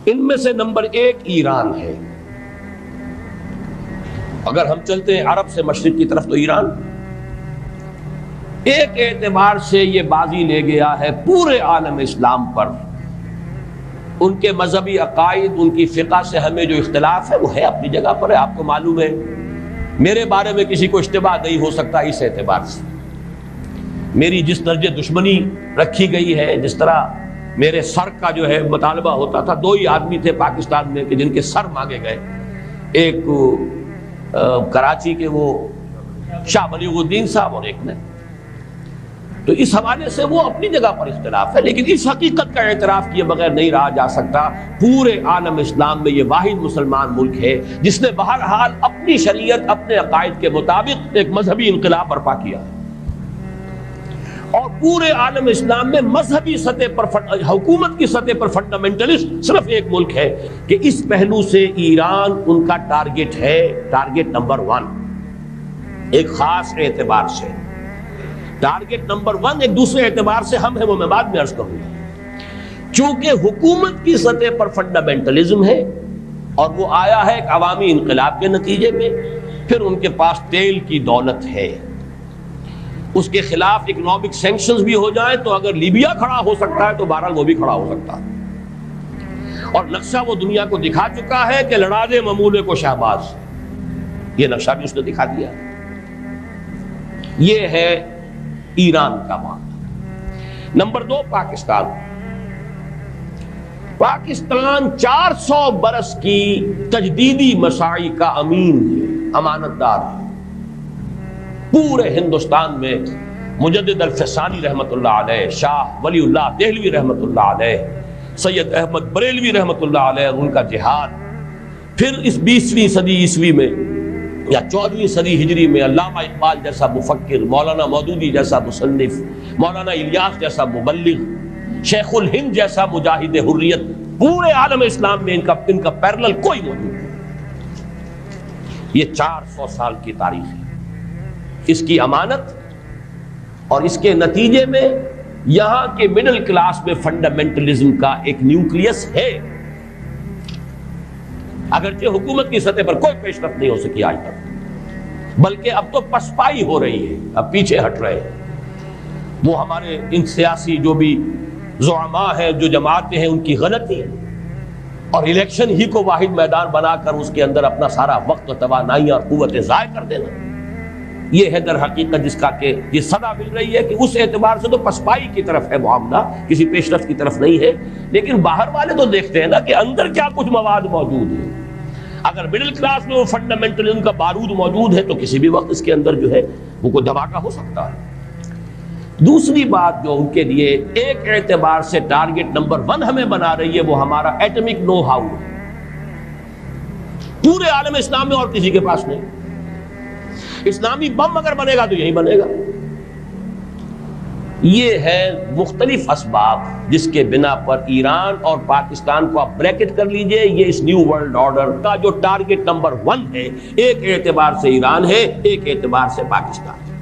ان میں سے نمبر 1 ایران ہے. اگر ہم چلتے ہیں عرب سے مشرق کی طرف تو ایران ایک اعتبار سے یہ بازی لے گیا ہے پورے عالم اسلام پر. ان کے مذہبی عقائد، ان کی فقہ سے ہمیں جو اختلاف ہے وہ ہے اپنی جگہ پر ہے. آپ کو معلوم ہے میرے بارے میں کسی کو اشتباہ نہیں ہو سکتا اس اعتبار سے. میری جس درجے دشمنی رکھی گئی ہے، جس طرح میرے سر کا جو ہے مطالبہ ہوتا تھا، 2 ہی آدمی تھے پاکستان میں کہ جن کے سر مانگے گئے، ایک کراچی کے وہ شاہ بلیغ الدین صاحب اور ایک نے. تو اس حوالے سے وہ اپنی جگہ پر اختلاف ہے، لیکن اس حقیقت کا اعتراف کیے بغیر نہیں رہا جا سکتا پورے عالم اسلام میں یہ واحد مسلمان ملک ہے جس نے بہرحال اپنی شریعت، اپنے عقائد کے مطابق ایک مذہبی انقلاب برپا کیا. اور پورے عالم اسلام میں مذہبی سطح پر، حکومت کی سطح پر فنڈامنٹلسٹ صرف ایک ملک ہے کہ اس پہلو سے ایران ان کا ٹارگٹ ہے، ٹارگٹ نمبر 1 ایک خاص اعتبار سے. ٹارگٹ نمبر 1 ایک دوسرے اعتبار سے ہم ہیں، وہ میں بعد میں عرض کروں گا. چونکہ حکومت کی سطح پر فنڈامنٹلزم ہے اور وہ آیا ہے ایک عوامی انقلاب کے نتیجے میں، پھر ان کے پاس تیل کی دولت ہے، اس کے خلاف اکنامک سینکشنز بھی ہو جائیں تو اگر لیبیا کھڑا ہو سکتا ہے تو بہرحال وہ بھی کھڑا ہو سکتا ہے. اور نقشہ وہ دنیا کو دکھا چکا ہے کہ لڑا دے ممولے کو شہباز، یہ نقشہ بھی اس نے دکھا دیا. یہ ہے ایران کا معاملہ. نمبر 2 پاکستان. پاکستان 400 برس کی تجدیدی مساعی کا امین ہے، امانت دار ہے. پورے ہندوستان میں مجدد الفسانی رحمت اللہ علیہ، شاہ ولی اللہ دہلوی رحمت اللہ علیہ، سید احمد بریلوی رحمت اللہ علیہ اور ان کا جہاد، پھر اس 20ویں صدی عیسوی میں یا 14ویں صدی ہجری میں علامہ اقبال جیسا مفکر، مولانا مودودی جیسا مصنف، مولانا الیاس جیسا مبلغ، شیخ الہند جیسا مجاہد حریت، پورے عالم اسلام میں ان کا پیرلل کوئی موجود نہیں. یہ 400 سال کی تاریخ ہے. اس کی امانت اور اس کے نتیجے میں یہاں کے مڈل کلاس میں فنڈامنٹلزم کا ایک نیوکلیس ہے، اگرچہ حکومت کی سطح پر کوئی پیش رفت نہیں ہو سکی آج تک، بلکہ اب تو پسپائی ہو رہی ہے، اب پیچھے ہٹ رہے ہیں. وہ ہمارے ان سیاسی جو بھی زعماء ہیں، جو جماعتیں ہیں، ان کی غلطی ہے اور الیکشن ہی کو واحد میدان بنا کر اس کے اندر اپنا سارا وقت و توانائی اور قوتیں ضائع کر دینا. یہ ہے در حقیقت جس کا کہ یہ صدا مل رہی ہے کہ اس اعتبار سے تو پسپائی کی طرف ہے معاملہ، کسی پیش رفت کی طرف نہیں ہے. لیکن باہر والے تو دیکھتے ہیں نا کہ اندر کیا کچھ مواد موجود ہے. اگر مڈل کلاس میں وہ فنڈامنٹلزم کا بارود موجود ہے تو کسی بھی وقت اس کے اندر جو ہے وہ کوئی دھماکہ ہو سکتا ہے. دوسری بات جو ان کے لیے ایک اعتبار سے ٹارگٹ نمبر 1 ہمیں بنا رہی ہے وہ ہمارا ایٹمک نو ہاؤ ہے. پورے عالم اسلام میں اور کسی کے پاس نہیں. اسلامی بم اگر بنے گا تو یہی بنے گا. یہ ہے مختلف اسباب جس کے بنا پر ایران اور پاکستان کو آپ بریکٹ کر لیجئے. یہ اس نیو ورلڈ آرڈر کا جو ٹارگٹ نمبر 1 ہے، ایک اعتبار سے ایران ہے، ایک اعتبار سے پاکستان ہے.